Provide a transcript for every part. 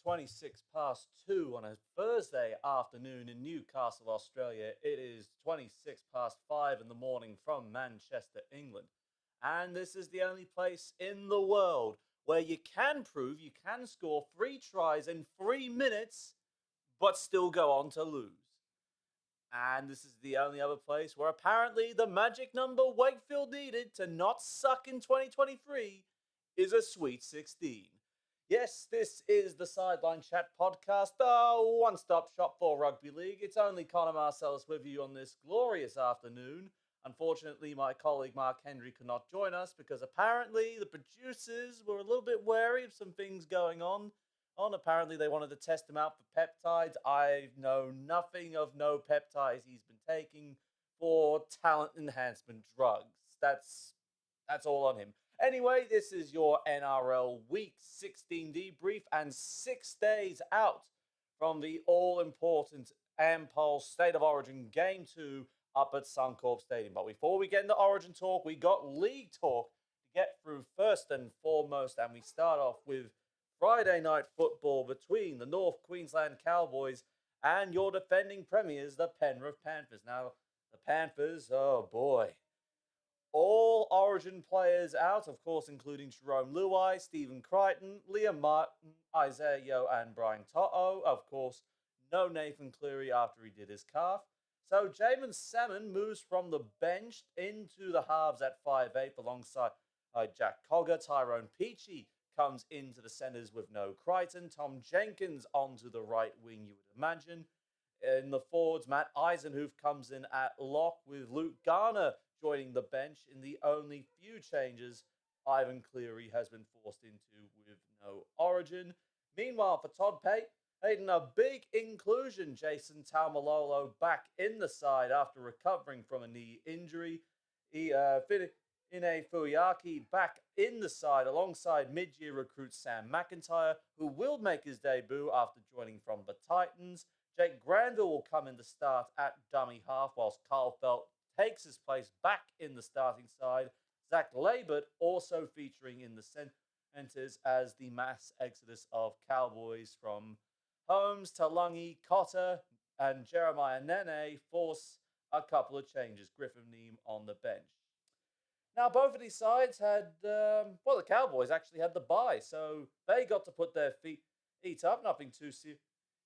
26 past 2 on a Thursday afternoon in Newcastle, Australia. It is 26 past 5 in the morning from Manchester, England. And this is the only place in the world where you can prove you can score 3 tries in 3 minutes, but still go on to lose. And this is the only other place where apparently the magic number Wakefield needed to not suck in 2023 is a Sweet 16. Yes, this is the Sideline Chat podcast, the one-stop shop for rugby league. It's only Connor Marcellus with you on this glorious afternoon. Unfortunately, my colleague Mark Hendry could not join us because apparently the producers were a little bit wary of some things going on. Apparently, they wanted to test him out for peptides. I know nothing of no peptides he's been taking for talent enhancement drugs. That's all on him. Anyway, this is your NRL Week 16 debrief and 6 days out from the all-important Ampol State of Origin Game 2 up at Suncorp Stadium. But before we get into Origin talk, we got league talk to get through first and foremost, and we start off with Friday night football between the North Queensland Cowboys and your defending premiers, the Penrith Panthers. Now, the Panthers, oh boy. All Origin players out, of course, including Jerome Luai, Stephen Crichton, Liam Martin, Isaiah Yeo, and Brian To'o. Of course, no Nathan Cleary after he did his calf. So Jamin Salmon moves from the bench into the halves at 5'8", alongside Jack Cogger. Tyrone Peachey comes into the centres with no Crichton. Tom Jenkins onto the right wing, you would imagine. In the forwards, Matt Eisenhuth comes in at lock with Luke Garner joining the bench in the only few changes Ivan Cleary has been forced into with no Origin. Meanwhile, for Todd Hayden, a big inclusion. Jason Taumalolo back in the side after recovering from a knee injury. Ine Fuyaki back in the side alongside mid-year recruit Sam McIntyre, who will make his debut after joining from the Titans. Jake Granville will come in to start at dummy half, whilst Carl Felt takes his place back in the starting side. Zach Labert also featuring in the centres as the mass exodus of Cowboys from Holmes, Talangi, Cotter, and Jeremiah Nene force a couple of changes. Griffin Neem on the bench. Now, both of these sides had, the Cowboys actually had the bye, so they got to put their feet up. Nothing too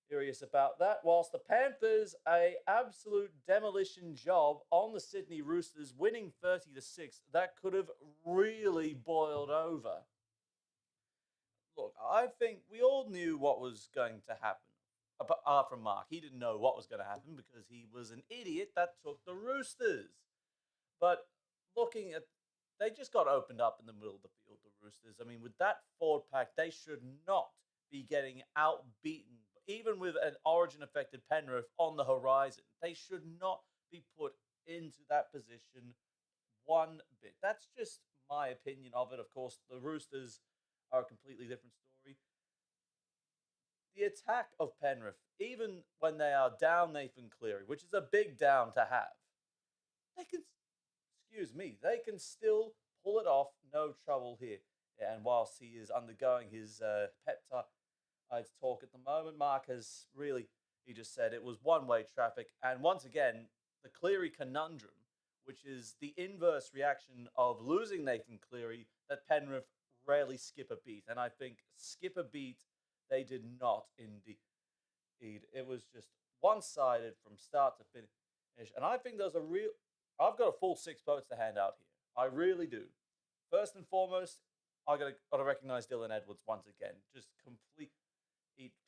serious about that. Whilst the Panthers, a absolute demolition job on the Sydney Roosters, winning 30-6. That could have really boiled over. Look, I think we all knew what was going to happen. Apart from Mark, he didn't know what was going to happen because he was an idiot that took the Roosters. But looking at, they just got opened up in the middle of the field, the Roosters. I mean, with that forward pack, they should not be getting outbeaten. Even with an Origin-affected Penrith on the horizon, they should not be put into that position one bit. That's just my opinion of it. Of course, the Roosters are a completely different story. The attack of Penrith, even when they are down Nathan Cleary, which is a big down to have, they can, they can still pull it off, no trouble here. And whilst he is undergoing his peptide talk at the moment, Mark has really, he just said it was one-way traffic. And once again, the Cleary conundrum, which is the inverse reaction of losing Nathan Cleary, that Penrith rarely skip a beat. And I think skip a beat, they did not indeed. It was just one-sided from start to finish. And I think there's I've got a full 6 votes to hand out here. I really do. First and foremost, I got to recognize Dylan Edwards once again. Just complete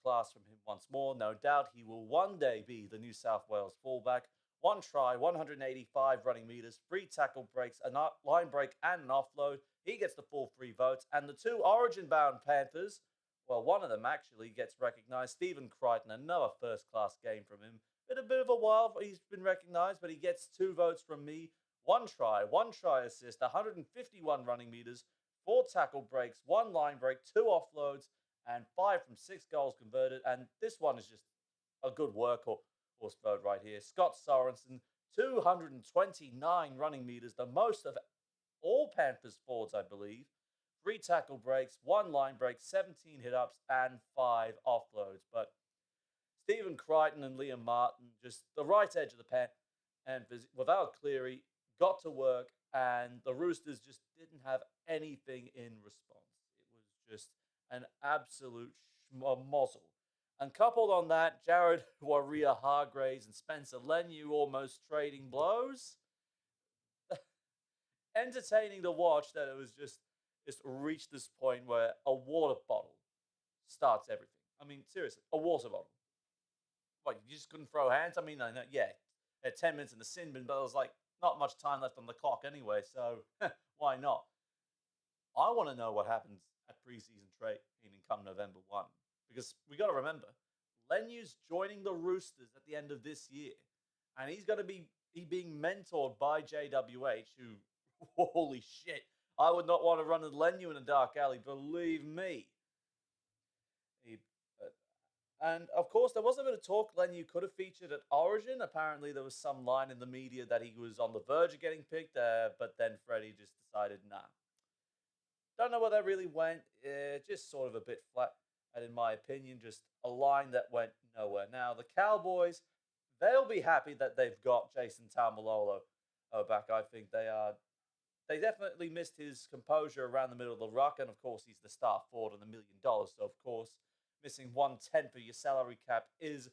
class from him once more. No doubt he will one day be the New South Wales fullback. 1 try, 185 running meters, 3 tackle breaks, a line break, and an offload. He gets the full 3 votes. And the 2 Origin-bound Panthers, well, one of them actually gets recognized. Stephen Crichton, another first-class game from him. Been a bit of a while he's been recognized, but he gets 2 votes from me. 1 try assist, 151 running meters, 4 tackle breaks, 1 line break, 2 offloads, and 5 from 6 goals converted. And this one is just a good workhorse vote right here. Scott Sorensen, 229 running meters, the most of all Panthers forwards, I believe. 3 tackle breaks, 1 line break, 17 hit ups, and 5 offloads. But Stephen Crichton and Liam Martin, just the right edge of the pen, and without Cleary, got to work, and the Roosters just didn't have anything in response. It was just an absolute schmozzle. And coupled on that, Jared Warrior-Hargreaves and Spencer Leniu almost trading blows. Entertaining to watch that it was just reached this point where a water bottle starts everything. I mean, seriously, a water bottle. What, you just couldn't throw hands? I mean, I know, yeah, at 10 minutes in the sin bin, but there was like not much time left on the clock anyway, so why not? I want to know what happens at preseason training come November 1, because we got to remember, Lenu's joining the Roosters at the end of this year, and he's going to be being mentored by JWH, who, holy shit, I would not want to run a Lenu in a dark alley, believe me. And of course, there was a bit of talk Lenu could have featured at Origin. Apparently, there was some line in the media that he was on the verge of getting picked, but then Freddie just decided, nah. Don't know where that really went. Just sort of a bit flat, and in my opinion, just a line that went nowhere. Now, the Cowboys, they'll be happy that they've got Jason Taumalolo back. I think they are. They definitely missed his composure around the middle of the ruck, and of course, he's the star forward on $1 million. So, of course, missing 1/10 of your salary cap is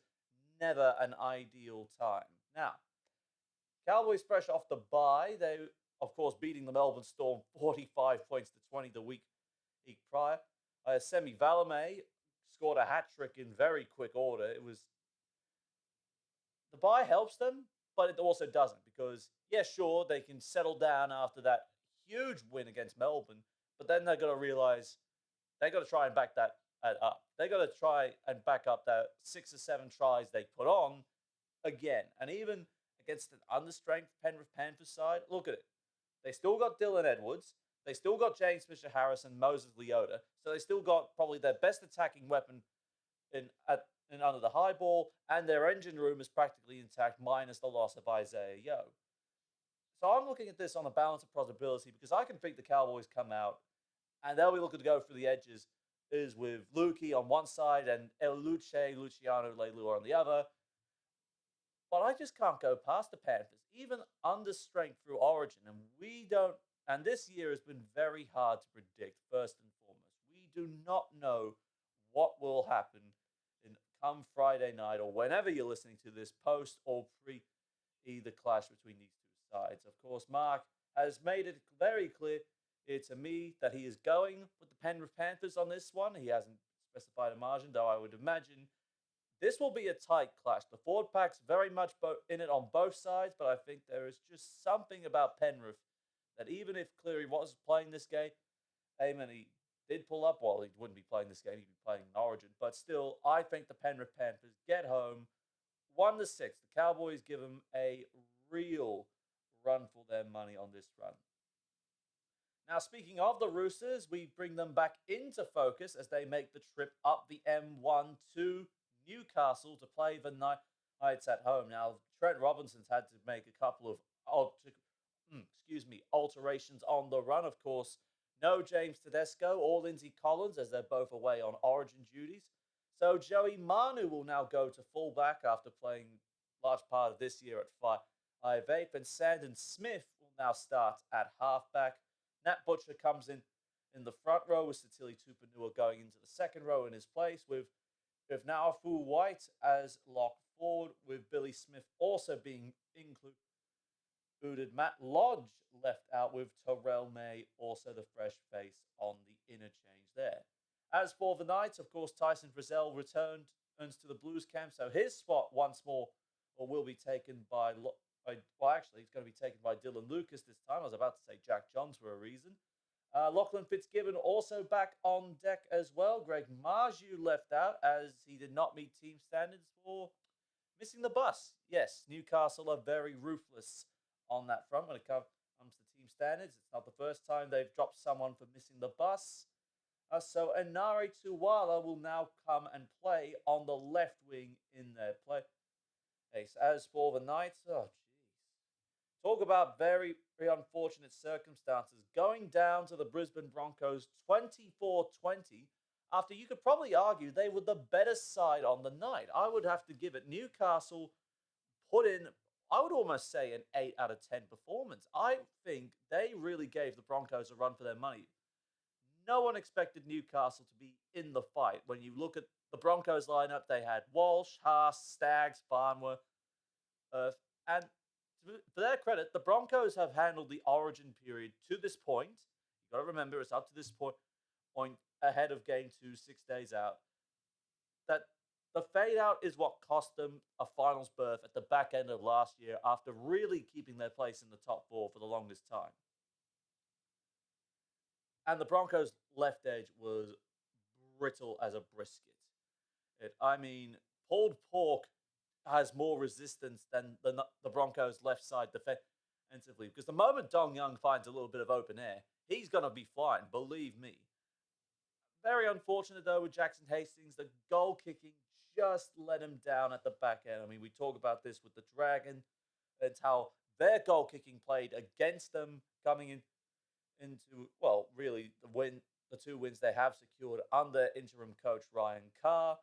never an ideal time. Now, Cowboys fresh off the bye. They, of course, beating the Melbourne Storm 45 points to 20 the week prior. Semi Valame scored a hat trick in very quick order. It was the bye helps them, but it also doesn't because, yeah, sure, they can settle down after that huge win against Melbourne, but then they've got to realize they got to try and back that up. They got to try and back up that 6 or 7 tries they put on again. And even against an understrength Penrith Panthers side, look at it. They still got Dylan Edwards. They still got James Fisher-Harris and Moses Leota. So they still got probably their best attacking weapon in under the high ball, and their engine room is practically intact, minus the loss of Isaiah Yeo. So I'm looking at this on a balance of probability because I can think the Cowboys come out and they'll be looking to go for the edges, is with Lukey on one side and Luciano Leilua on the other. But I just can't go past the Panthers, even under strength through Origin. And we don't, and this year has been very hard to predict, first and foremost. We do not know what will happen in come Friday night or whenever you're listening to this, post or pre the clash between these two sides. Of course, Mark has made it very clear to me that he is going with the Penrith Panthers on this one. He hasn't specified a margin, though I would imagine this will be a tight clash. The forward pack's very much in it on both sides, but I think there is just something about Penrith that even if Cleary was playing this game, and he did pull up, well, he wouldn't be playing this game, he'd be playing in Origin, but still, I think the Penrith Panthers get home 1-6. The Cowboys give them a real run for their money on this run. Now, speaking of the Roosters, we bring them back into focus as they make the trip up the M1 to Newcastle to play the Knights at home. Now, Trent Robinson's had to make a couple of alterations on the run. Of course, no James Tedesco or Lindsay Collins as they're both away on Origin duties. So Joey Manu will now go to fullback after playing large part of this year at 5'8", and Sandon Smith will now start at halfback. Nat Butcher comes in the front row with Satili Tupanua going into the second row in his place with now Fu White as lock forward, with Billy Smith also being included. Matt Lodge left out with Terrell May, also the fresh face on the interchange there. As for the Knights, of course, Tyson Frizzell returns to the Blues camp, so his spot once more will be taken by, actually, it's going to be taken by Dylan Lucas this time. I was about to say Jack Johns for a reason. Lachlan Fitzgibbon also back on deck as well. Greg Marju left out as he did not meet team standards for missing the bus. Yes, Newcastle are very ruthless on that front when it comes to team standards. It's not the first time they've dropped someone for missing the bus. So Enari Tuwala will now come and play on the left wing in their play. As for the Knights, Talk about very, very unfortunate circumstances. Going down to the Brisbane Broncos 24-20 after you could probably argue they were the better side on the night. I would have to give it. Newcastle put in, I would almost say, an 8 out of 10 performance. I think they really gave the Broncos a run for their money. No one expected Newcastle to be in the fight. When you look at the Broncos lineup, they had Walsh, Haas, Staggs, Farnworth, and for their credit, the Broncos have handled the origin period to this point. You've got to remember, it's up to this point ahead of game two, 6 days out. That the fade out is what cost them a finals berth at the back end of last year after really keeping their place in the top four for the longest time. And the Broncos' left edge was brittle as a brisket. I mean, pulled pork has more resistance than the Broncos' left side defensively. Because the moment Dong Young finds a little bit of open air, he's going to be fine, believe me. Very unfortunate, though, with Jackson Hastings. The goal kicking just let him down at the back end. I mean, we talk about this with the Dragon. It's how their goal kicking played against them coming into, well, really the two wins they have secured under interim coach Ryan Carr.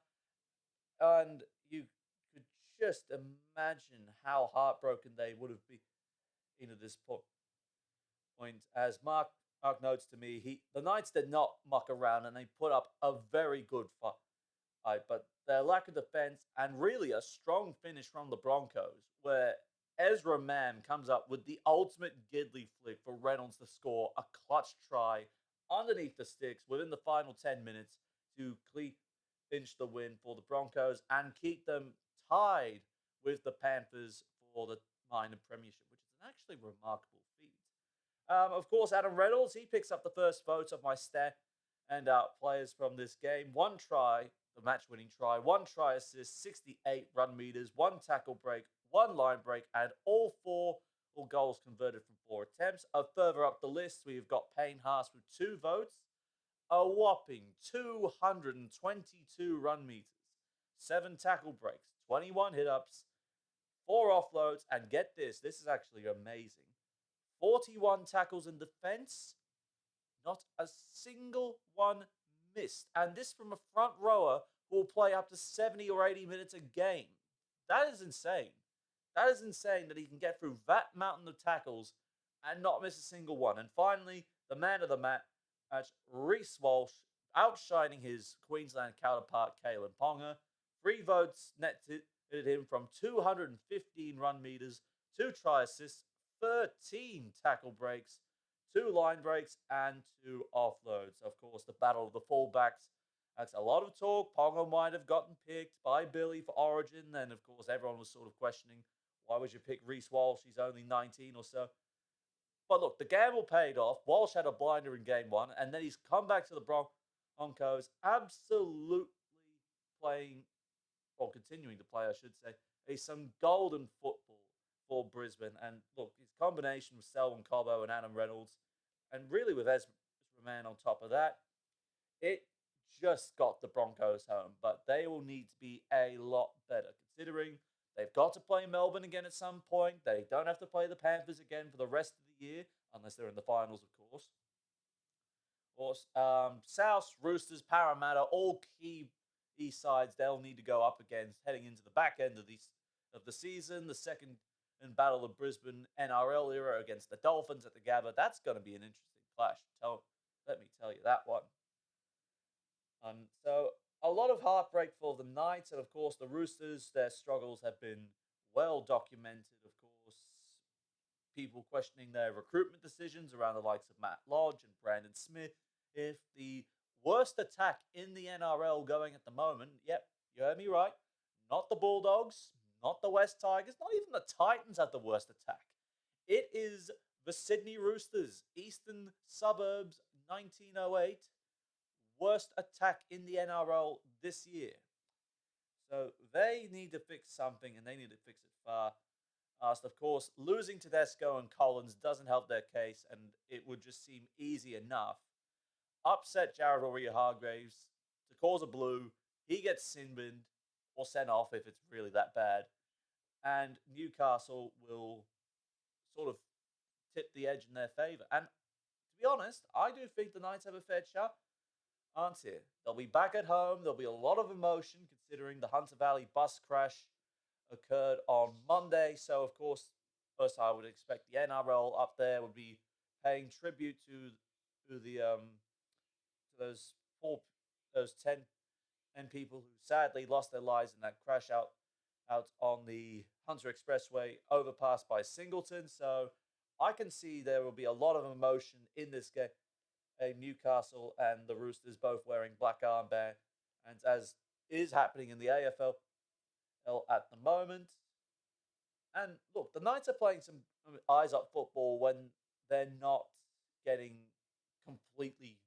And you could just imagine how heartbroken they would have been at this point. As Mark notes to me, the Knights did not muck around and they put up a very good fight. But their lack of defense and really a strong finish from the Broncos, where Ezra Mam comes up with the ultimate Gidley flick for Reynolds to score a clutch try underneath the sticks within the final 10 minutes to clinch the win for the Broncos and keep them tied with the Panthers for the minor premiership, which is an actually remarkable feat. Of course, Adam Reynolds, he picks up the first votes of my stat and players from this game. One try, the match-winning try, one try assist, 68 run meters, one tackle break, one line break, and all goals converted from 4 attempts. Further up the list, we've got Payne Haas with 2 votes, a whopping 222 run meters, 7 tackle breaks, 21 hit-ups, 4 offloads, and get this is actually amazing. 41 tackles in defense, not a single one missed. And this from a front rower who will play up to 70 or 80 minutes a game. That is insane. That is insane that he can get through that mountain of tackles and not miss a single one. And finally, the man of the match, Reece Walsh, outshining his Queensland counterpart, Kalen Ponga. 3 votes netted him from 215 run meters, 2 try assists, 13 tackle breaks, 2 line breaks, and 2 offloads. Of course, the battle of the fullbacks. That's a lot of talk. Ponga might have gotten picked by Billy for Origin. And, of course, everyone was sort of questioning, why would you pick Reece Walsh? He's only 19 or so. But look, the gamble paid off. Walsh had a blinder in game 1, and then he's come back to the Broncos, absolutely playing, or continuing to play, I should say, some golden football for Brisbane. And look, his combination with Selwyn Cobbo and Adam Reynolds, and really with Ezra Mann on top of that, it just got the Broncos home. But they will need to be a lot better, considering they've got to play Melbourne again at some point. They don't have to play the Panthers again for the rest of the year, unless they're in the finals, of course. South, Roosters, Parramatta, all key East sides they'll need to go up against heading into the back end of the season. The second in Battle of Brisbane NRL era against the Dolphins at the Gabba. That's going to be an interesting clash. Let me tell you that one. So a lot of heartbreak for the Knights, and of course the Roosters. Their struggles have been well documented. Of course, people questioning their recruitment decisions around the likes of Matt Lodge and Brandon Smith. If the worst attack in the NRL going at the moment, yep, you heard me right, not the Bulldogs, not the West Tigers, not even the Titans have the worst attack. It is the Sydney Roosters, Eastern Suburbs 1908, worst attack in the NRL this year. So they need to fix something, and they need to fix it fast. Of course, losing Tedesco and Collins doesn't help their case, and it would just seem easy enough. Upset Jared Waerea-Hargreaves to cause a blue. He gets sin-binned or sent off if it's really that bad. And Newcastle will sort of tip the edge in their favour. And to be honest, I do think the Knights have a fair chance here. They'll be back at home. There'll be a lot of emotion considering the Hunter Valley bus crash occurred on Monday. So, of course, first I would expect the NRL up there would be paying tribute to the to those those 10 people who sadly lost their lives in that crash out on the Hunter Expressway overpass by Singleton. So I can see there will be a lot of emotion in this game. Newcastle and the Roosters both wearing black armband, and as is happening in the AFL at the moment. And look, the Knights are playing some eyes up football when they're not getting completely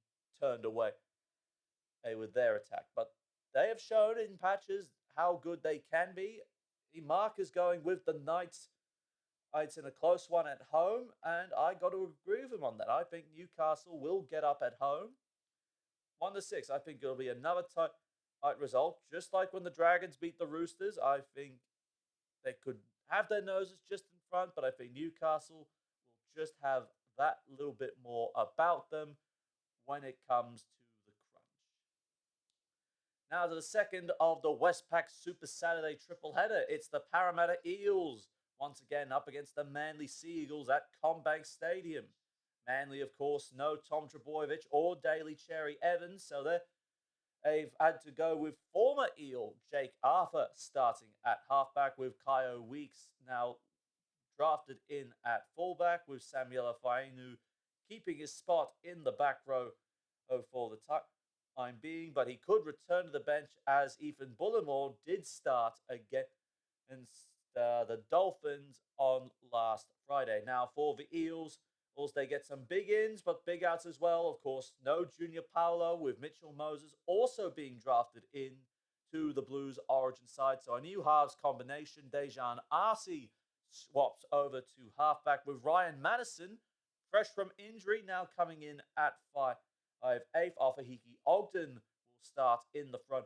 turned away with their attack. But they have shown in patches how good they can be. Mark is going with the Knights. It's in a close one at home, and I got to agree with him on that. I think Newcastle will get up at home. 1-6. I think it'll be another tight result, just like when the Dragons beat the Roosters. I think they could have their noses just in front, but I think Newcastle will just have that little bit more about them when it comes to the crunch. Now to the second of the Westpac Super Saturday triple header. It's the Parramatta Eels once again up against the Manly Sea Eagles at CommBank Stadium. Manly, of course, no Tom Trbojevic or Daly Cherry Evans, so they've had to go with former Eel Jake Arthur starting at halfback, with Kaio Weeks now drafted in at fullback, with Samuela Fainu keeping his spot in the back row for the time being, but he could return to the bench as Ethan Bullimore did start against the Dolphins on last Friday. Now for the Eels, they get some big ins, but big outs as well. Of course, no Junior Paulo, with Mitchell Moses also being drafted in to the Blues origin side. So a new halves combination. Dejan Arce swaps over to halfback, with Ryan Madison, fresh from injury, now coming in at 5'8". Ofahiki Ogden will start in the front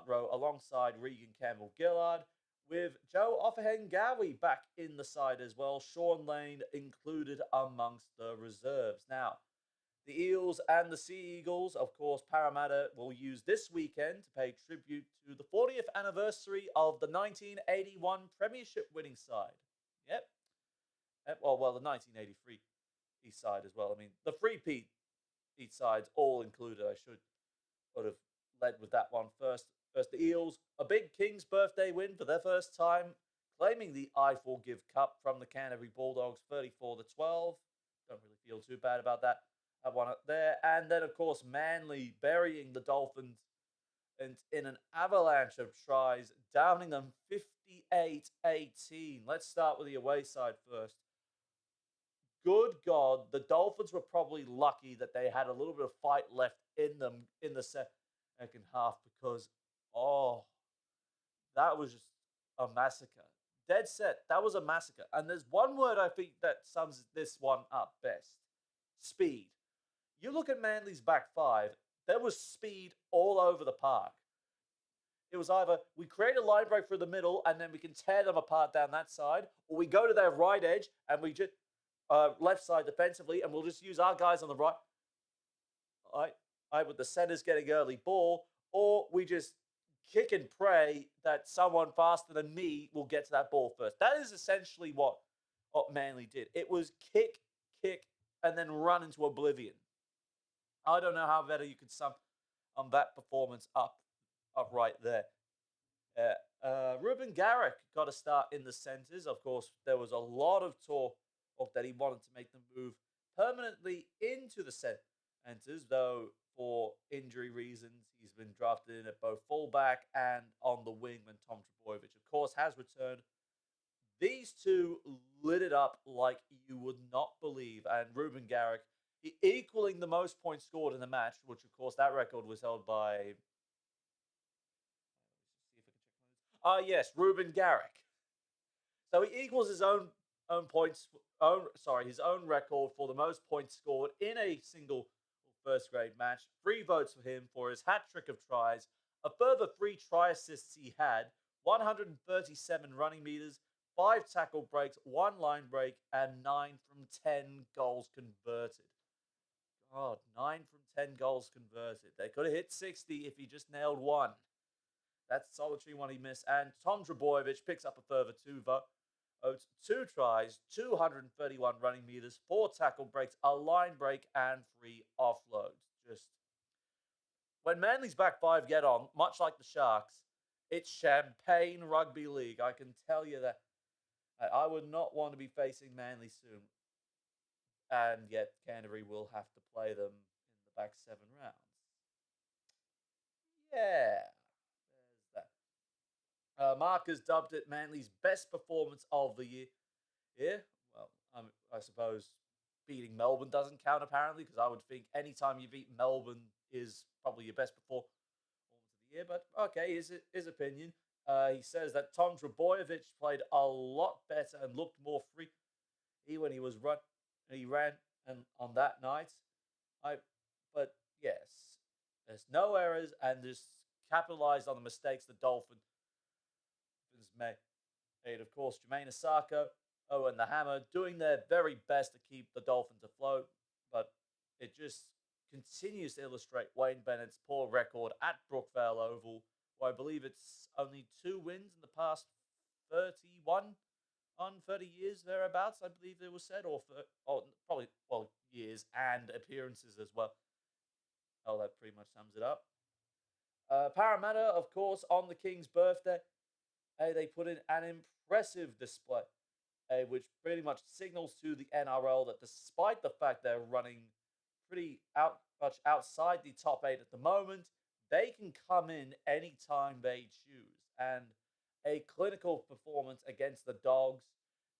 row alongside Regan Campbell-Gillard, with Joe Ofahengawi back in the side as well. Sean Lane included amongst the reserves. Now, the Eels and the Sea Eagles, of course, Parramatta will use this weekend to pay tribute to the 40th anniversary of the 1981 Premiership winning side. Yep. Well, the 1983 East side as well. I mean, the three-peat East sides all included. I should have led with that one first. First, the Eels, a big King's birthday win for their first time, claiming the I Forgive Cup from the Canterbury Bulldogs, 34-12. Don't really feel too bad about that. I won it there. And then, of course, Manly burying the Dolphins and in an avalanche of tries, downing them 58-18. Let's start with the away side first. Good God, the Dolphins were probably lucky that they had a little bit of fight left in them in the second half, because, that was just a massacre. Dead set. That was a massacre. And there's one word I think that sums this one up best. Speed. You look at Manly's back five, there was speed all over the park. It was either we create a line break through the middle and then we can tear them apart down that side, or we go to their right edge and we just left side defensively, and we'll just use our guys on the right. With the centers getting early ball, or we just kick and pray that someone faster than me will get to that ball first. That is essentially what Manly did. It was kick, and then run into oblivion. I don't know how better you could sum that performance up right there. Ruben Garrick got a start in the centres. Of course, there was a lot of talk that he wanted to make the move permanently into the centres, though for injury reasons, he's been drafted in at both fullback and on the wing when Tom Trbojevic, of course, has returned. These two lit it up like you would not believe, and Ruben Garrick equaling the most points scored in the match, which, of course, that record was held by... yes, Ruben Garrick. So he equals his own record for the most points scored in a single first grade match. 3 votes for him for his hat trick of tries. A further 3 try assists he had, 137 running meters, 5 tackle breaks, 1 line break, and 9 from 10 goals converted. God, 9 from 10 goals converted. They could have hit 60 if he just nailed one. That's solitary one he missed. And Tom Drabojevic picks up a further 2 tries, 231 running meters, 4 tackle breaks, a line break, and 3 offloads. Just when Manly's back 5 get on, much like the Sharks, it's champagne rugby league. I can tell you that. I would not want to be facing Manly soon. And yet Canterbury will have to play them in the back 7 rounds. Yeah, there's that. Mark has dubbed it Manly's best performance of the year. Yeah, well, I suppose beating Melbourne doesn't count apparently, because I would think anytime you beat Melbourne is probably your best performance of the year. But okay, his opinion. He says that Tom Drabojevic played a lot better and looked more free when he ran and on that night. But yes, there's no errors and just capitalized on the mistakes the Dolphins made. Of course, Jermaine Asako, and the Hammer doing their very best to keep the Dolphins afloat, but it just continues to illustrate Wayne Bennett's poor record at Brookvale Oval, where I believe it's only 2 wins in the past 31 on 30 years thereabouts, I believe it was said, or probably, well, years and appearances as well. Oh, that pretty much sums it up. Parramatta, of course, on the King's birthday, they put in an impressive display, which pretty much signals to the NRL that despite the fact they're running pretty much outside the top 8 at the moment, they can come in anytime they choose. And a clinical performance against the Dogs,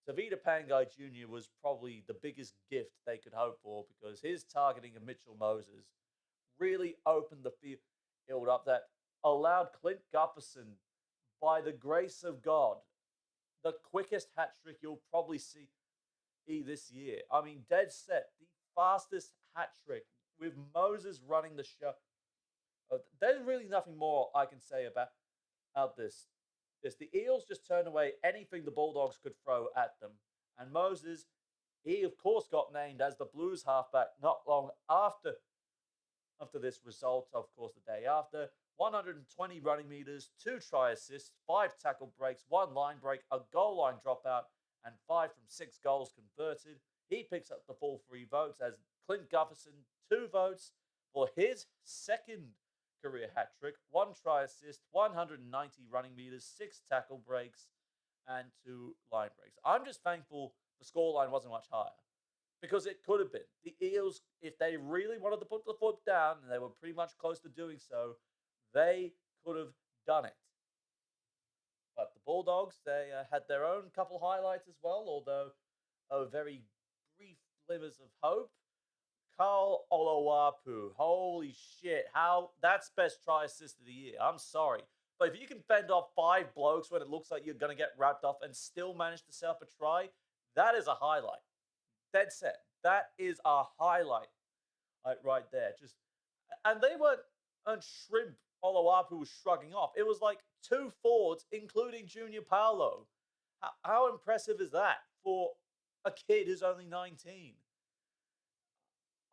Tavita Pangai Jr. was probably the biggest gift they could hope for, because his targeting of Mitchell Moses really opened the field up, that allowed Clint Gutherson, by the grace of God, the quickest hat trick you'll probably see this year. I mean, dead set, the fastest hat trick with Moses running the show. There's really nothing more I can say about this. The Eels just turned away anything the Bulldogs could throw at them. And Moses, he of course got named as the Blues halfback not long after this result, of course, the day after. 120 running meters, 2 try assists, 5 tackle breaks, 1 line break, a goal line dropout, and 5 from 6 goals converted. He picks up the full 3 votes, as Clint Gutherson 2 votes for his second career hat trick, 1 try assist, 190 running meters, 6 tackle breaks, and 2 line breaks. I'm just thankful the scoreline wasn't much higher, because it could have been. The Eels, if they really wanted to put the foot down, and they were pretty much close to doing so, they could have done it. But the Bulldogs, they had their own couple highlights as well, although very brief glimmers of hope. Carl Olowapu, holy shit, that's best try assist of the year. I'm sorry. But if you can fend off 5 blokes when it looks like you're going to get wrapped off and still manage to set up a try, that is a highlight. Dead set. That is a highlight right there. And they weren't shrimp Olowapu was shrugging off. It was like 2 forwards, including Junior Paolo. How impressive is that for a kid who's only 19?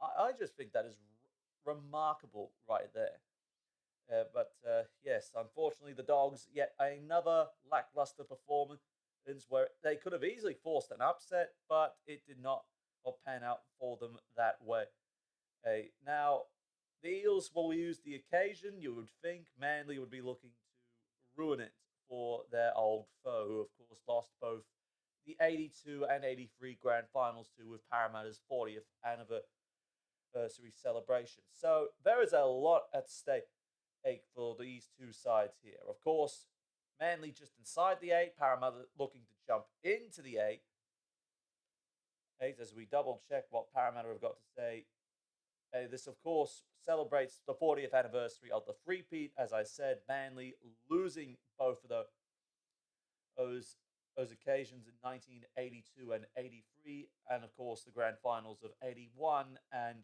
I just think that is remarkable right there. But yes, unfortunately, the Dogs, yet another lackluster performance where they could have easily forced an upset, but it did not pan out for them that way. Now, the Eels will use the occasion. You would think Manly would be looking to ruin it for their old foe, who, of course, lost both the 82 and 83 grand finals to with Parramatta's 40th anniversary celebration. So there is a lot at stake for these two sides here. Of course, Manly just inside the 8, Parramatta looking to jump into the 8. As we double check what Parramatta have got to say. This, of course, celebrates the 40th anniversary of the three-peat. As I said, Manly losing both of those occasions in 1982 and 83, and of course the grand finals of 81 and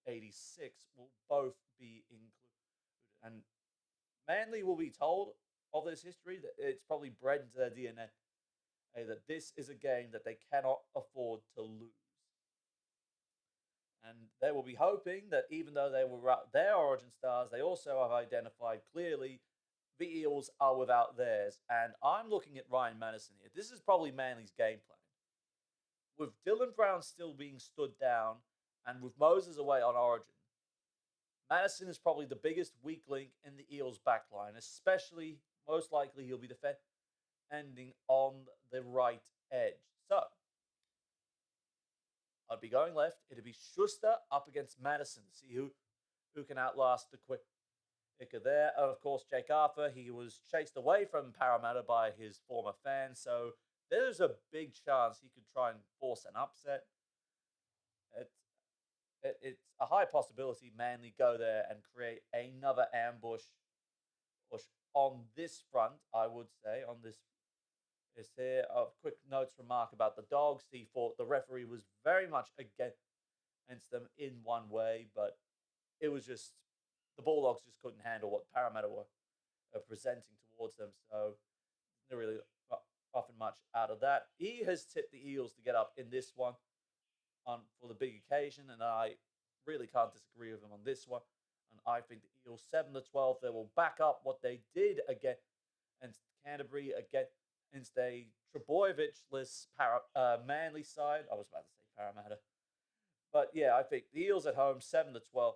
86 will both be included. And Manly will be told of this history, that it's probably bred into their DNA. that this is a game that they cannot afford to lose. And they will be hoping that even though they were without their origin stars, they also have identified clearly the Eels are without theirs. And I'm looking at Ryan Madison here. This is probably Manly's game plan. With Dylan Brown still being stood down and with Moses away on origin, Madison is probably the biggest weak link in the Eels' backline, especially most likely he'll be defending on the right edge. So I'd be going left. It'd be Schuster up against Madison. See who can outlast the quicker there. And of course, Jake Arthur, he was chased away from Parramatta by his former fans. So there's a big chance he could try and force an upset. It's a high possibility Manly go there and create another ambush on this front, I would say, on this is here. A quick notes remark about the Dogs. He thought the referee was very much against them in one way, but it was just the Bulldogs just couldn't handle what Parramatta were presenting towards them. So not really often much out of that. He has tipped the Eels to get up in this one for the big occasion, and I really can't disagree with him on this one. And I think the Eels 7-12, they will back up what they did against Canterbury against a Trebojevic-less Manly side. I was about to say Parramatta. But yeah, I think the Eels at home 7-12,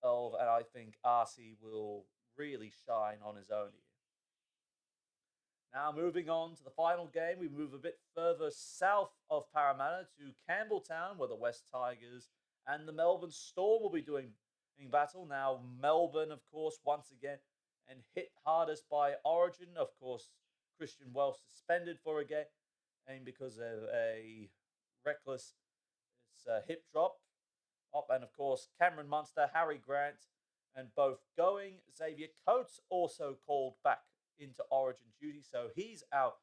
and I think RC will really shine on his own here. Now, moving on to the final game, we move a bit further south of Parramatta to Campbelltown, where the West Tigers and the Melbourne Storm will be doing battle. Now, Melbourne, of course, once again, and hit hardest by Origin. Of course, Christian Welch suspended for a game and because of a reckless hip drop. And of course, Cameron Munster, Harry Grant, and both going. Xavier Coates also called back into Origin duty, so he's out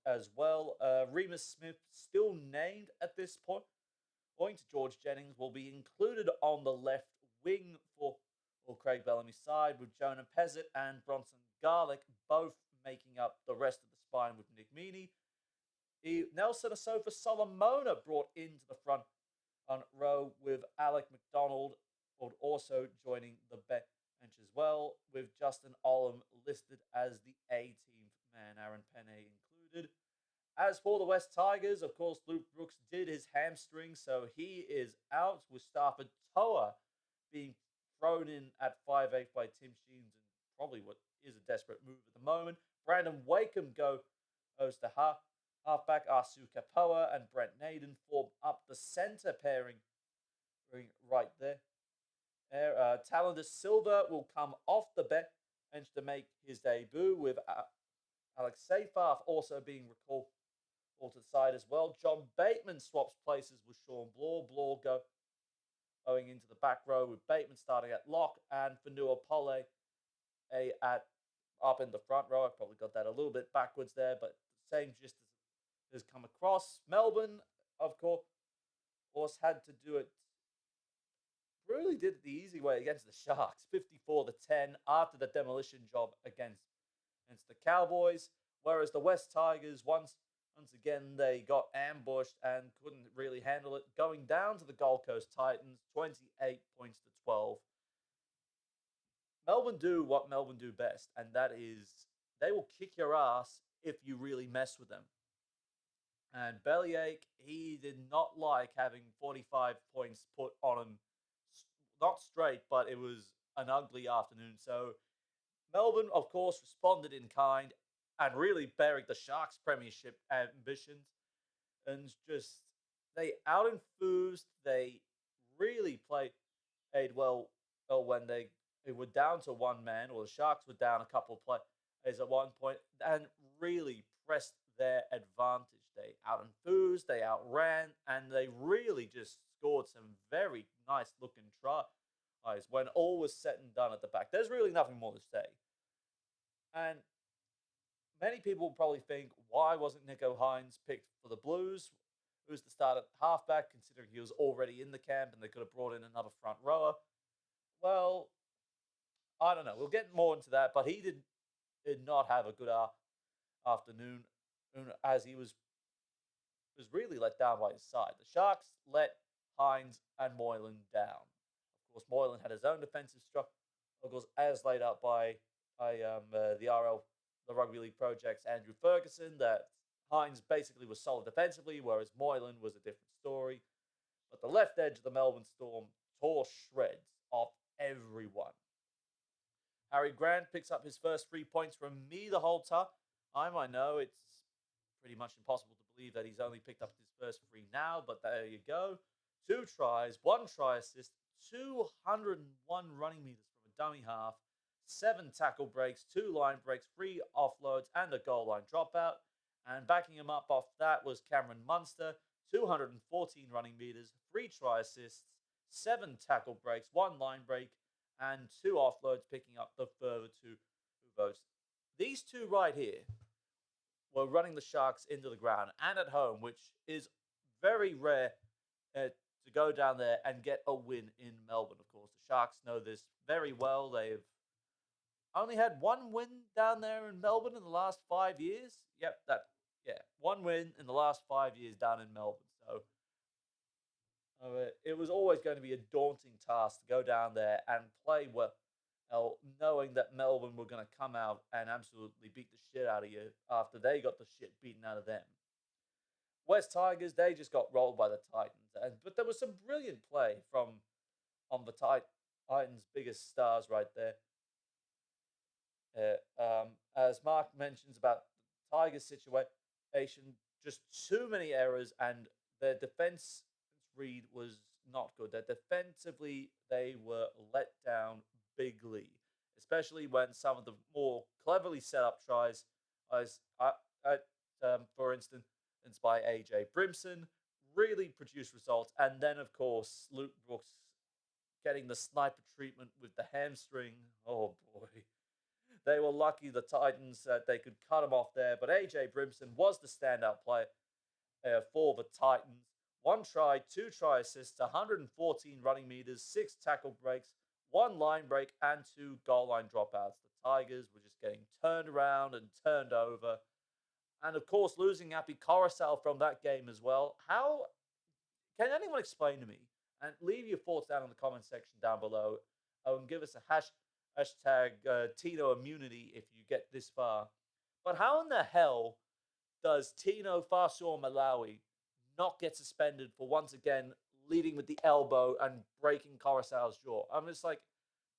as well. Remus Smith still named at this point. Owing to George Jennings, will be included on the left wing for Craig Bellamy's side, with Jonah Pezzett and Bronson Garlick both making up the rest of the spine with Nick Meaney. Nelson Asofa Solomona brought into the front on row with Alec McDonald also joining the bench as well, with Justin Olam listed as the 18th man, Aaron Penne included. As for the West Tigers, of course, Luke Brooks did his hamstring, so he is out, with Stafford Toa being thrown in at 5'8" by Tim Sheens, and probably what is a desperate move at the moment. Brandon Wakeham goes to halfback. Arsu Kapoa and Brent Naden form up the centre pairing right there. Talentus Silva will come off the bench to make his debut, with Alex Seyfarth also being recalled to the side as well. John Bateman swaps places with Sean Blore. Blore going into the back row, with Bateman starting at lock and Fanua Pole up in the front row. I probably got that a little bit backwards there, but the same gist has come across. Melbourne, of course, had to do it. Really did it the easy way against the Sharks, 54-10, after the demolition job against the Cowboys. Whereas the West Tigers, once again, they got ambushed and couldn't really handle it, going down to the Gold Coast Titans, 28 points to 12. Melbourne do what Melbourne do best, and that is they will kick your ass if you really mess with them. And Bellyache, he did not like having 45 points put on him, not straight, but it was an ugly afternoon. So Melbourne, of course, responded in kind and really buried the Sharks' premiership ambitions. And just, they out-enthused, they really played well when they were down to one man, or the Sharks were down a couple of players at one point, and really pressed their advantage. They out-enthused, they outran, and they really just scored some very nice-looking tries when all was said and done at the back. There's really nothing more to say. And many people probably think, why wasn't Nico Hines picked for the Blues? Who's the starter halfback, considering he was already in the camp and they could have brought in another front rower? Well, I don't know. We'll get more into that, but he did not have a good afternoon. as he was really let down by his side. The Sharks let Hines and Moylan down. Of course, Moylan had his own defensive struggles as laid out by the RL, the Rugby League Project's Andrew Ferguson, that Hines basically was solid defensively, whereas Moylan was a different story. But the left edge of the Melbourne Storm tore shreds off everyone. Harry Grant picks up his first 3 points from me the whole time. I know it's pretty much impossible to believe that he's only picked up his first 3 now, but there you go. 2 tries, 1 try assist, 201 running meters from a dummy half, 7 tackle breaks, 2 line breaks, 3 offloads, and a goal line dropout. And backing him up off that was Cameron Munster, 214 running meters, 3 try assists, 7 tackle breaks, 1 line break, and 2 offloads, picking up the further 2 votes. These two right here were running the Sharks into the ground and at home, which is very rare to go down there and get a win in Melbourne. Of course, the Sharks know this very well. They've only had 1 win down there in Melbourne in the last 5 years. Yeah, 1 win in the last 5 years down in Melbourne. So it was always going to be a daunting task to go down there and play well, knowing that Melbourne were going to come out and absolutely beat the shit out of you after they got the shit beaten out of them. West Tigers, they just got rolled by the Titans. But there was some brilliant play from on the Titans' biggest stars right there. As Mark mentions about the Tigers' situation, just too many errors, and their defense read was not good. That defensively, they were let down bigly, especially when some of the more cleverly set up tries, for instance, by AJ Brimson, really produced results. And then, of course, Luke Brooks getting the sniper treatment with the hamstring. Oh boy. They were lucky, the Titans, that they could cut him off there. But AJ Brimson was the standout player for the Titans. 1 try, 2 try assists, 114 running meters, 6 tackle breaks, 1 line break, and 2 goal line dropouts. The Tigers were just getting turned around and turned over. And of course, losing Api Coruscant from that game as well. How can anyone explain to me? And leave your thoughts down in the comment section down below. And give us a hashtag Tino immunity if you get this far. But how in the hell does Tino Fasor Malawi not get suspended for once again leading with the elbow and breaking Coruscant's jaw? I'm just like,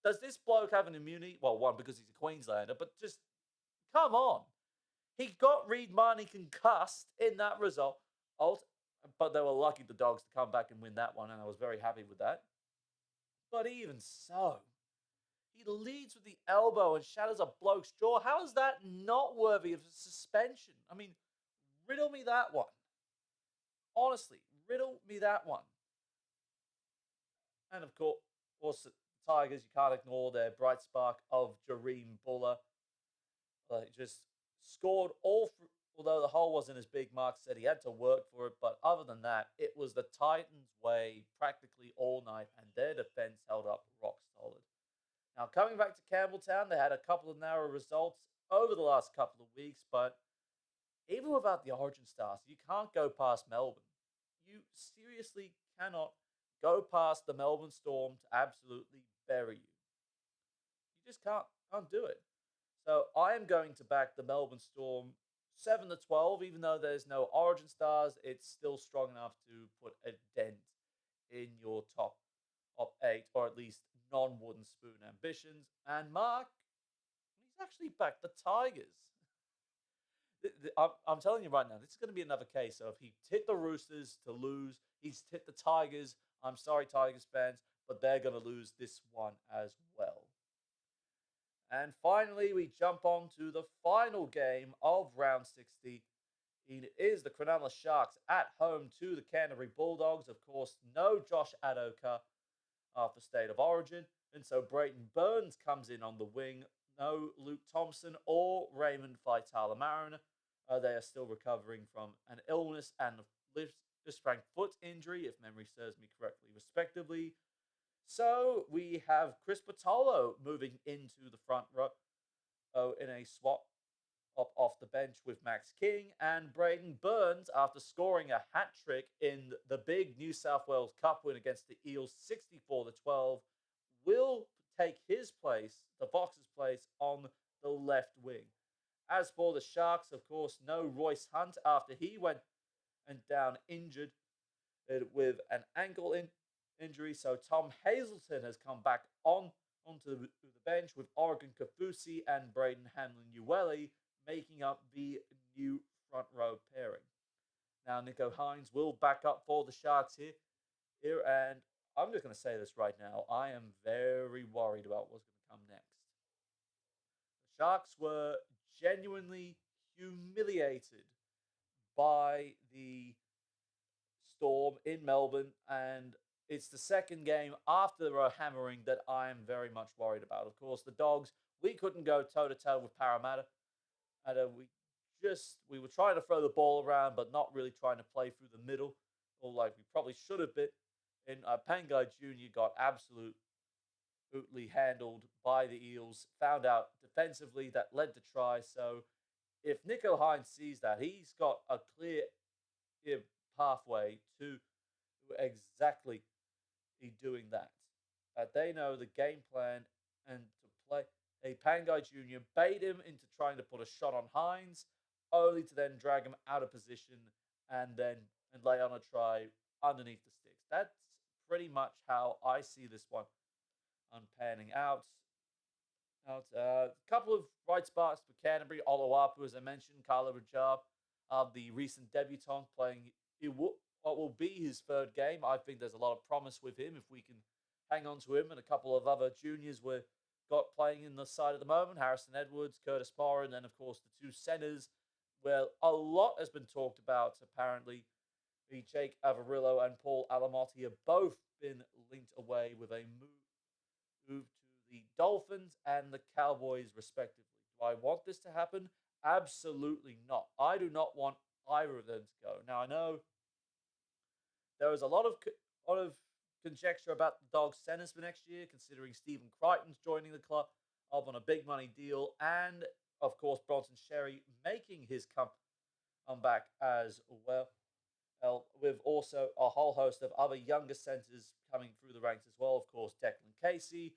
does this bloke have an immunity? Well, one, because he's a Queenslander, but just come on. He got Reed Marnie concussed in that result, but they were lucky the Dogs to come back and win that one, and I was very happy with that. But even so, he leads with the elbow and shatters a bloke's jaw. How is that not worthy of suspension? I mean, riddle me that one. Honestly, riddle me that one. And of course, the Tigers, you can't ignore their bright spark of Jareem Buller. Just scored although the hole wasn't as big. Mark said he had to work for it. But other than that, it was the Titans' way practically all night, and their defense held up rock solid. Now, coming back to Campbelltown, they had a couple of narrow results over the last couple of weeks, but even without the Origin stars, you can't go past Melbourne. You seriously cannot go past the Melbourne Storm to absolutely bury you. You just can't do it. So I am going to back the Melbourne Storm 7-12, even though there's no Origin stars. It's still strong enough to put a dent in your top 8, or at least non-wooden spoon ambitions. And Mark, he's actually backed the Tigers. I'm telling you right now, this is going to be another case of he tipped the Roosters to lose. He's tipped the Tigers. I'm sorry, Tigers fans, but they're going to lose this one as well. And finally, we jump on to the final game of round 60. It is the Cronulla Sharks at home to the Canterbury Bulldogs. Of course, no Josh Adokar after State of Origin. And so Brayton Burns comes in on the wing. No Luke Thompson or Raymond Faitala-Mariner. They are still recovering from an illness and a sprained foot injury, if memory serves me correctly, respectively. So we have Chris Patolo moving into the front row in a swap up off the bench with Max King, and Braden Burns, after scoring a hat trick in the big New South Wales Cup win against the Eels 64-12, will take his place, the Boxers' place, on the left wing. As for the Sharks, of course, no Royce Hunt after he went and down injured with an ankle injury. So Tom Hazelton has come back onto the bench with Oregon Kafusi and Braden Hamlin-Uele making up the new front row pairing. Now Nico Hines will back up for the Sharks here, and I'm just going to say this right now. I am very worried about what's going to come next. The Sharks were genuinely humiliated by the Storm in Melbourne, and it's the second game after a hammering that I am very much worried about. Of course, the Dogs, we couldn't go toe to toe with Parramatta, and we were trying to throw the ball around, but not really trying to play through the middle, or like we probably should have been. And Pangai Jr. got absolutely handled by the Eels. Found out defensively that led to try. So if Nico Hines sees that, he's got a clear pathway to exactly doing that. They know the game plan and to play. Pangai Jr. bait him into trying to put a shot on Hines, only to then drag him out of position and lay on a try underneath the sticks. That's pretty much how I see this one panning out. A couple of bright spots for Canterbury. Oluwapu, as I mentioned, Carlo Rajab, the recent debutant, playing what will be his third game. I think there's a lot of promise with him if we can hang on to him, and a couple of other juniors we've got playing in the side at the moment, Harrison Edwards, Curtis Morrow, and then, of course, the two centres, where a lot has been talked about. Apparently, Jake Avarillo and Paul Alamotti have both been linked away with a move to the Dolphins and the Cowboys, respectively. Do I want this to happen? Absolutely not. I do not want either of them to go. Now, I know there is a lot of conjecture about the Dogs' centers for next year, considering Stephen Crichton's joining the club up on a big money deal, and of course Bronson Sherry making his comeback as well. With also a whole host of other younger centers coming through the ranks as well. Of course, Declan Casey,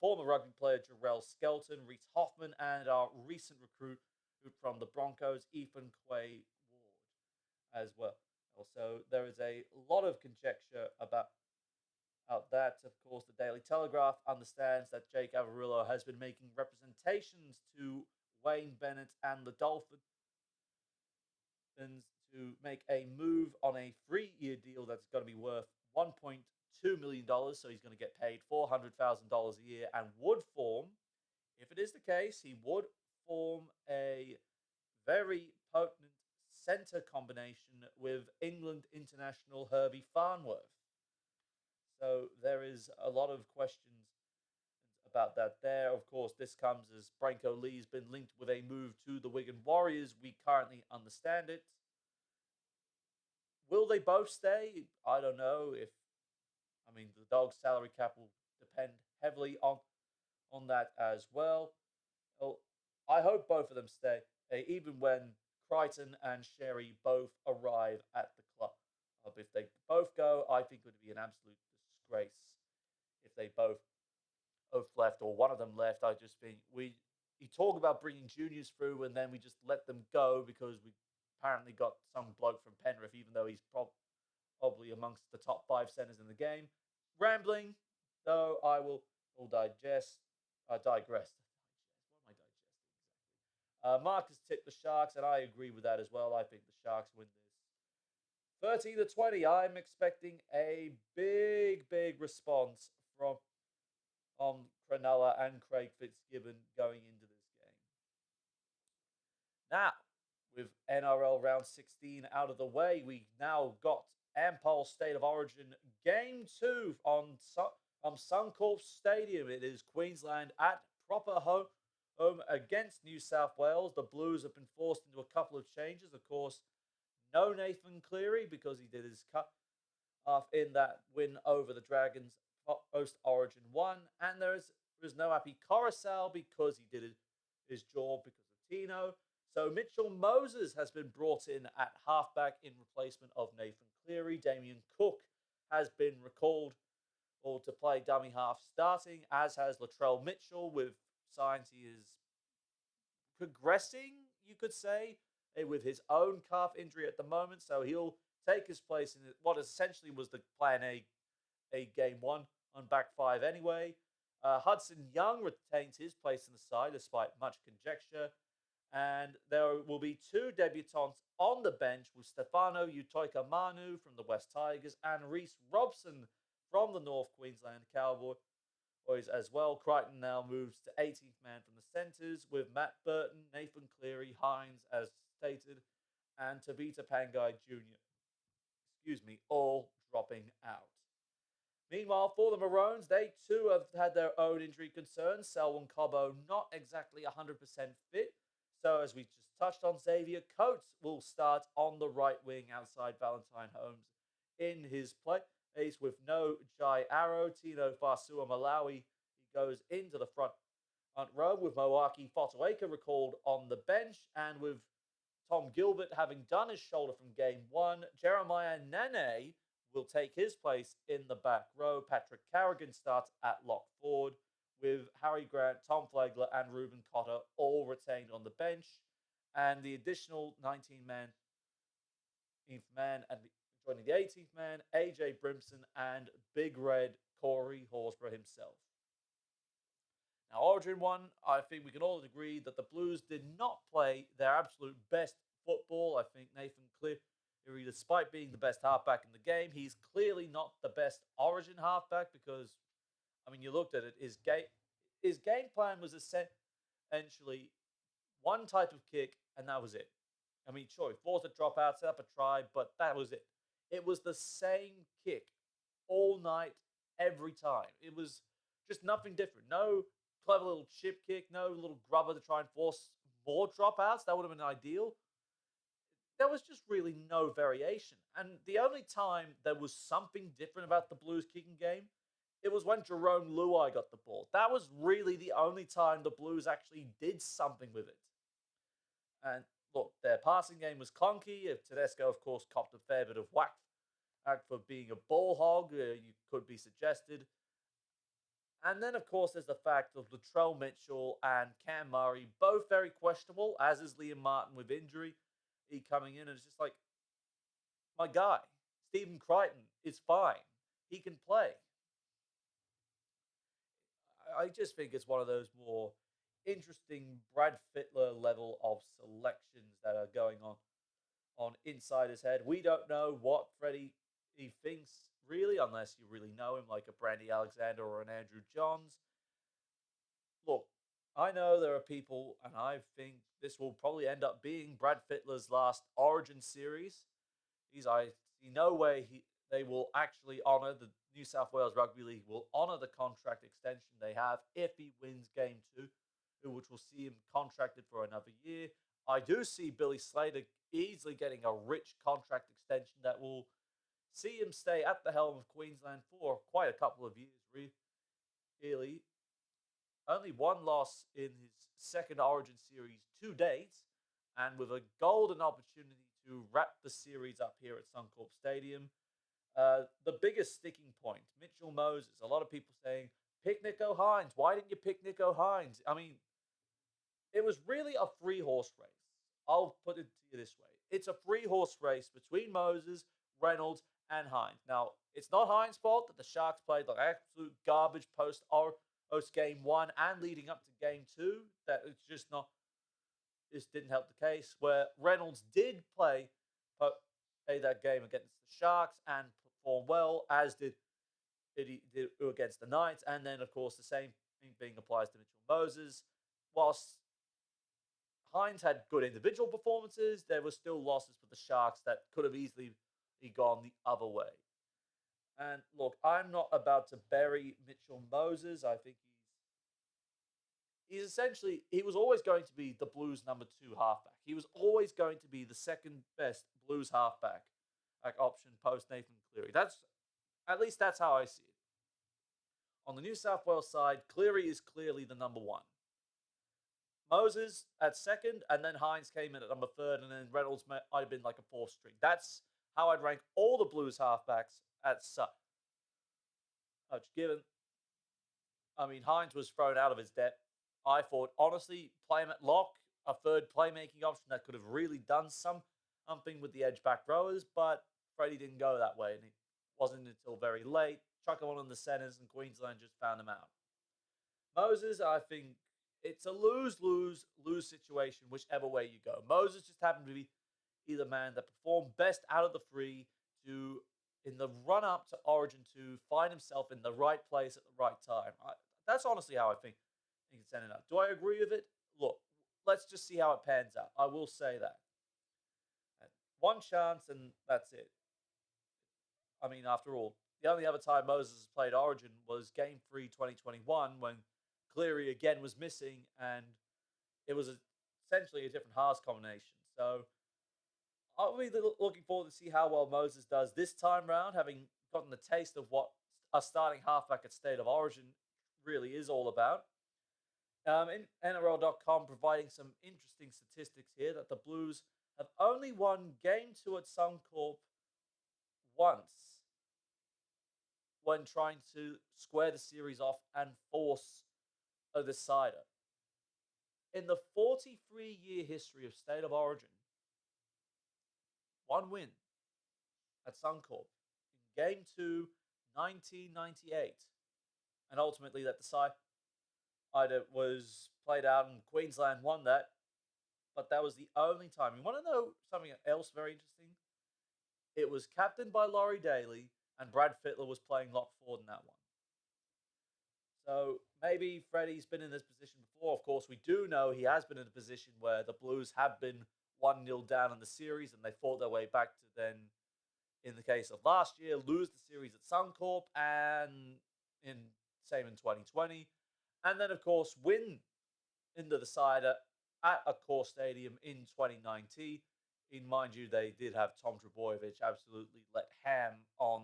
former rugby player Jarrell Skelton, Reese Hoffman, and our recent recruit from the Broncos, Ethan Quay Ward, as well. Also, there is a lot of conjecture about that. Of course, the Daily Telegraph understands that Jake Avarillo has been making representations to Wayne Bennett and the Dolphins to make a move on a 3-year deal that's going to be worth $1.2 million. So he's going to get paid $400,000 a year, and would form, if it is the case, he would form a very potent centre combination with England international Herbie Farnworth. So there is a lot of questions about that there. Of course, this comes as Branko Lee's been linked with a move to the Wigan Warriors. We currently understand it. Will they both stay? I don't know. The Dogs' salary cap will depend heavily on that as well. Well, I hope both of them stay, even when Crichton and Sherry both arrive at the club. If they both go, I think it would be an absolute disgrace if they both left or one of them left. I just think you talk about bringing juniors through and then we just let them go because we apparently got some bloke from Penrith, even though he's probably amongst the top 5 centers in the game. Rambling, though, I will digress. What am I digesting exactly? Marcus tipped the Sharks, and I agree with that as well. I think the Sharks win this 30-20. I'm expecting a big response from Cronulla and Craig Fitzgibbon going into this game. Now, with NRL round 16 out of the way, we now got Ampol State of Origin Game 2 on Suncorp Stadium. It is Queensland at proper home against New South Wales. The Blues have been forced into a couple of changes. Of course, no Nathan Cleary because he did his cut off in that win over the Dragons post-Origin 1. And there is no Api Coruscant because he did his job because of Tino. So Mitchell Moses has been brought in at halfback in replacement of Nathan Cleary. Damien Cook has been recalled or to play dummy half starting, as has Latrell Mitchell, with signs he is progressing, you could say, with his own calf injury at the moment. So he'll take his place in what essentially was the plan A game one on back five anyway. Hudson Young retains his place in the side despite much conjecture. And there will be two debutants on the bench with Stefano Utoika Manu from the West Tigers and Reece Robson from the North Queensland Cowboys as well. Crichton now moves to 18th man from the centres with Matt Burton, Nathan Cleary, Hines, as stated, and Tabita Pangai Jr., all dropping out. Meanwhile, for the Maroons, they too have had their own injury concerns. Selwyn Cobbo not exactly 100% fit. So, as we just touched on, Xavier Coates will start on the right wing outside Valentine Holmes in his place with no Jai Arrow. Tino Fasua Malawi, he goes into the front row with Moaki Fotuaika recalled on the bench, and with Tom Gilbert having done his shoulder from game one, Jeremiah Nene will take his place in the back row. Patrick Carrigan starts at lock forward with Harry Grant, Tom Flagler, and Ruben Cotter all retained on the bench. And the additional 19th man and joining the 18th man, AJ Brimson and Big Red Corey Horsburgh himself. Now, Origin 1, I think we can all agree that the Blues did not play their absolute best football. I think Nathan Cleary, despite being the best halfback in the game, he's clearly not the best Origin halfback because, I mean, you looked at it, his game plan was essentially one type of kick, and that was it. I mean, sure, he forced a dropout, set up a try, but that was it. It was the same kick all night, every time. It was just nothing different. No clever little chip kick, no little grubber to try and force more dropouts. That would have been ideal. There was just really no variation. And the only time there was something different about the Blues kicking game, it was when Jerome Luai got the ball. That was really the only time the Blues actually did something with it. And look, their passing game was clunky. Tedesco, of course, copped a fair bit of whack for being a ball hog, you could be suggested. And then, of course, there's the fact of Latrell Mitchell and Cam Murray, both very questionable, as is Liam Martin with injury. He coming in, and it's just like, my guy, Stephen Crichton, is fine. He can play. I just think it's one of those more interesting Brad Fittler level of selections that are going on inside his head. We don't know what Freddie he thinks really, unless you really know him, like a Brandy Alexander or an Andrew Johns. Look, I know there are people, and I think this will probably end up being Brad Fittler's last Origin series. I see no way they will actually honour the New South Wales Rugby League will honour the contract extension they have if he wins Game 2, which will see him contracted for another year. I do see Billy Slater easily getting a rich contract extension that will see him stay at the helm of Queensland for quite a couple of years, really. Only one loss in his second Origin series to date, and with a golden opportunity to wrap the series up here at Suncorp Stadium. The biggest sticking point, Mitchell Moses. A lot of people saying, pick Nico Hines. Why didn't you pick Nico Hines? I mean, it was really a three horse race. I'll put it to you this way. It's a three horse race between Moses, Reynolds, and Hines. Now, it's not Hines' fault that the Sharks played like absolute garbage post game one and leading up to game two. That it's just not. This didn't help the case. Where Reynolds did play that game against the Sharks and perform well, as did against the Knights, and then of course the same thing being applies to Mitchell Moses. Whilst Hines had good individual performances, there were still losses for the Sharks that could have easily gone the other way. And look, I'm not about to bury Mitchell Moses. I think he was always going to be the Blues number 2 halfback. He was always going to be the second best Blues halfback option post Nathan Cleary. At least that's how I see it. On the New South Wales side, Cleary is clearly the number 1. Moses at second, and then Hines came in at number third, and then Reynolds might have been like a fourth string. That's how I'd rank all the Blues halfbacks at such. Given, I mean, Hines was thrown out of his depth. I thought, honestly, play him at lock, a third playmaking option that could have really done something with the edge back rowers, but Freddie didn't go that way, and it wasn't until very late. Chuck him on in the centers, and Queensland just found him out. Moses, I think it's a lose situation, whichever way you go. Moses just happened to be either man that performed best out of the three to, in the run up to Origin, to find himself in the right place at the right time. That's honestly how I think it's ended up. Do I agree with it? Look, let's just see how it pans out. I will say that. One chance, and that's it. I mean, after all, the only other time Moses has played Origin was Game 3 2021 when Cleary again was missing, and it was essentially a different halves combination. So I'll be looking forward to see how well Moses does this time round, having gotten the taste of what a starting halfback at State of Origin really is all about. In NRL.com, providing some interesting statistics here that the Blues have only won Game 2 at Suncorp once when trying to square the series off and force a decider. In the 43-year history of State of Origin, one win at Suncorp in Game 2, 1998. And ultimately that decider was played out and Queensland won that. But that was the only time. You want to know something else very interesting? It was captained by Laurie Daly, and Brad Fittler was playing lock forward in that one. So maybe Freddie's been in this position before. Of course, we do know he has been in a position where the Blues have been 1-0 down in the series, and they fought their way back to then, in the case of last year, lose the series at Suncorp, and same in 2020. And then, of course, win in the decider at a core stadium in 2019. In mind you, they did have Tom Trbojevic absolutely let ham on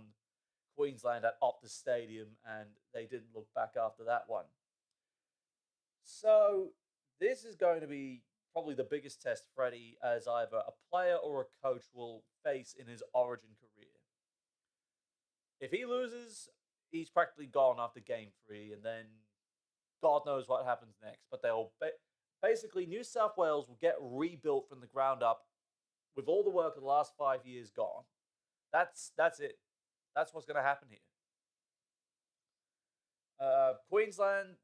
Queensland at Optus Stadium, and they didn't look back after that one. So this is going to be probably the biggest test Freddie, as either a player or a coach, will face in his Origin career. If he loses, he's practically gone after Game 3, and then God knows what happens next. But they'll basically, New South Wales will get rebuilt from the ground up with all the work of the last 5 years gone. That's it. That's what's going to happen here. Queensland,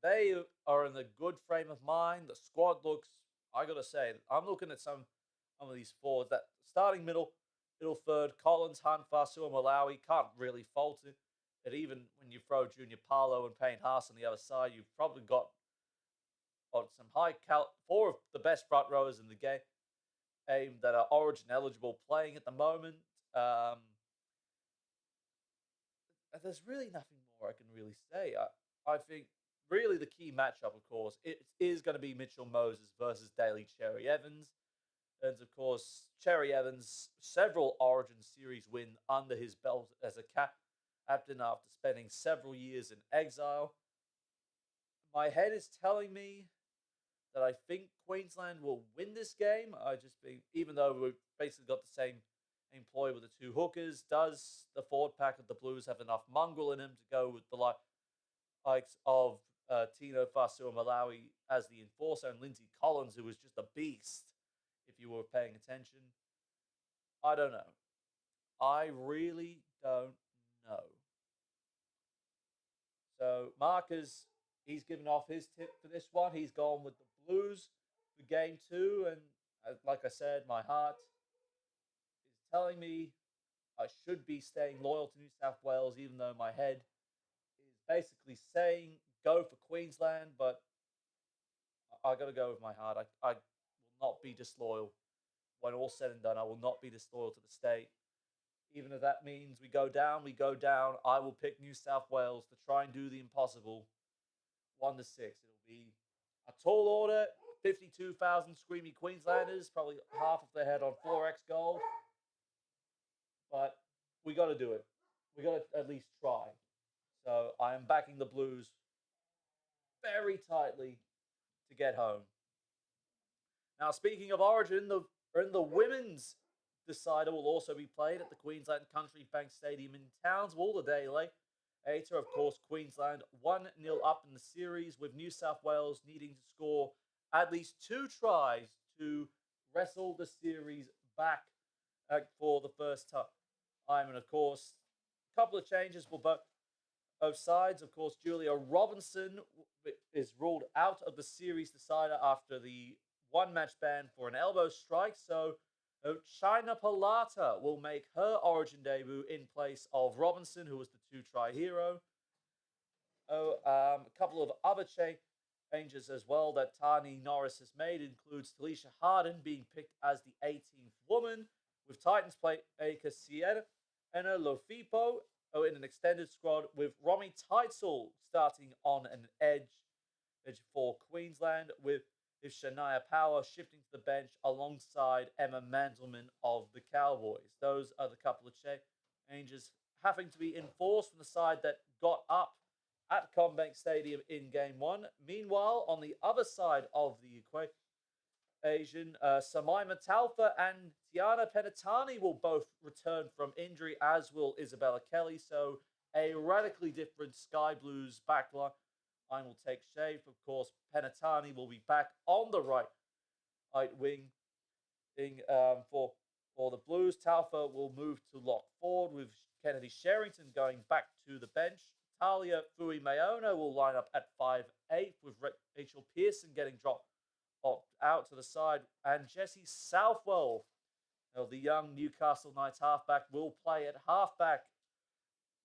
they are in a good frame of mind. The squad looks, I got to say, I'm looking at some of these forwards. That starting middle third, Collins, Hunt, Fasua, Malawi, can't really fault it. And even when you throw Junior Paulo and Payne Haas on the other side, you've probably got some four of the best front rowers in the game that are Origin eligible playing at the moment. There's really nothing more I can really say. I think really the key matchup, of course, it is going to be Mitchell Moses versus Daly Cherry Evans. And of course, Cherry Evans, several Origin Series win under his belt as a captain after spending several years in exile. My head is telling me that I think Queensland will win this game. I just think, even though we've basically got the same employ with the two hookers, does the forward pack of the Blues have enough mongrel in him to go with the likes of Tino Fasua Malawi as the enforcer and Lindsay Collins, who was just a beast, if you were paying attention? I don't know. I really don't know. So Marcus, he's given off his tip for this one. He's gone with the Blues for Game 2. And like I said, my heart is telling me I should be staying loyal to New South Wales, even though my head is basically saying go for Queensland. But I got to go with my heart. I will not be disloyal. When all's said and done, I will not be disloyal to the state. Even if that means we go down, we go down. I will pick New South Wales to try and do the impossible. 1-6. It'll be a tall order. 52,000 screamy Queenslanders, probably half of their head on 4x gold. But we got to do it. We got to at least try. So I am backing the Blues very tightly to get home. Now, speaking of Origin, the women's decider will also be played at the Queensland Country Bank Stadium in Townsville the day later. Of course, Queensland 1-0 up in the series, with New South Wales needing to score at least 2 tries to wrestle the series back for the first time. And of course, a couple of changes for both sides. Of course, Julia Robinson is ruled out of the series decider after the one-match ban for an elbow strike. So China Palata will make her Origin debut in place of Robinson, who was the 2-try hero. A couple of other changes as well that Tani Norris has made includes Talisha Harden being picked as the 18th woman, with Titans playmaker Sienna Lofipo in an extended squad, with Romy Teitzel starting on an edge for Queensland, with Shania Power shifting to the bench alongside Emma Mandelman of the Cowboys. Those are the couple of changes having to be enforced from the side that got up at CommBank Stadium in Game 1. Meanwhile, on the other side of the equation, Samaima Talfa and Tiana Penatani will both return from injury, as will Isabella Kelly. So a radically different Sky Blues backline will take shape. Of course, Penatani will be back on the right wing for the Blues. Talfa will move to lock forward, with Kennedy Sherrington going back to the bench. Talia Fui-Maona will line up at 5'8", with Rachel Pearson getting dropped out to the side. And Jesse Southwell, the young Newcastle Knights halfback, will play at halfback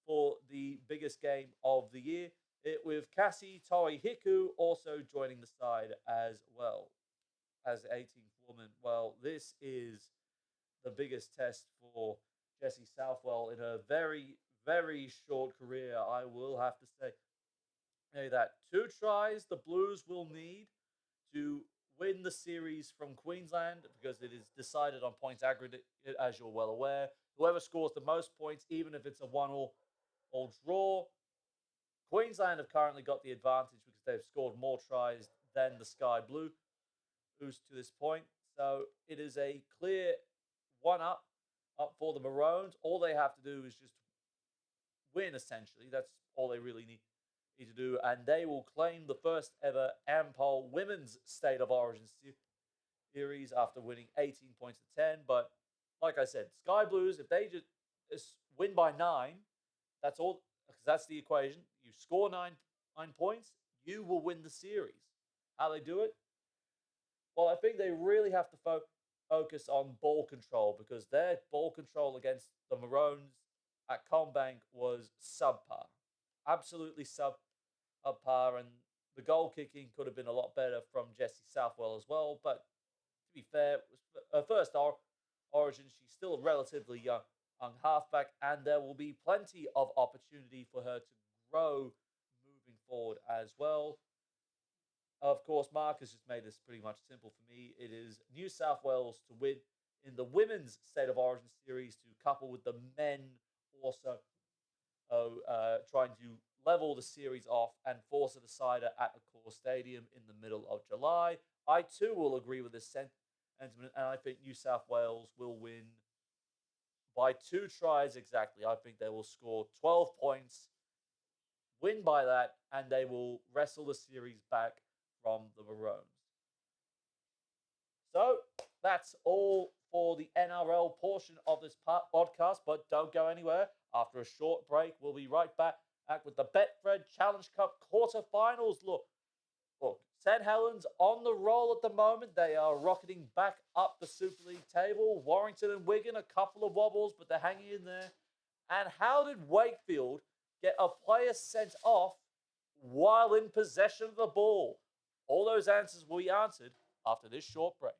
for the biggest game of the year, with Cassie Toihiku also joining the side as well as the 18th woman. Well, this is the biggest test for Jessie Southwell in her very, very short career, I will have to say. That 2 tries the Blues will need to win the series from Queensland, because it is decided on points aggregate, as you're well aware. Whoever scores the most points, even if it's a 1-all draw, Queensland have currently got the advantage because they've scored more tries than the Sky Blues to this point. So it is a clear 1-up for the Maroons. All they have to do is just win, essentially. That's all they really need to do. And they will claim the first ever Ampol Women's State of Origin series after winning 18 points to 10. But like I said, Sky Blues, if they just win by 9, that's all, because that's the equation. You score 9 points, you will win the series. How they do it? Well, I think they really have to focus on ball control, because their ball control against the Maroons at CommBank was subpar. Absolutely subpar. And the goal kicking could have been a lot better from Jessie Southwell as well. But to be fair, it was her first Origin. She's still a relatively young halfback, and there will be plenty of opportunity for her to grow moving forward as well. Of course, Mark has just made this pretty much simple for me. It is New South Wales to win in the Women's State of Origin series, to couple with the men also trying to level the series off and force a decider at the core stadium in the middle of July. I too will agree with this sentiment, and I think New South Wales will win by 2 tries exactly. I think they will score 12 points, win by that, and they will wrestle the series back from the Maroons. So that's all for the NRL portion of this podcast, but don't go anywhere. After a short break, we'll be right back with the Betfred Challenge Cup quarterfinals. Look, St. Helens on the roll at the moment. They are rocketing back up the Super League table. Warrington and Wigan, a couple of wobbles, but they're hanging in there. And how did Wakefield get a player sent off while in possession of the ball? All those answers will be answered after this short break.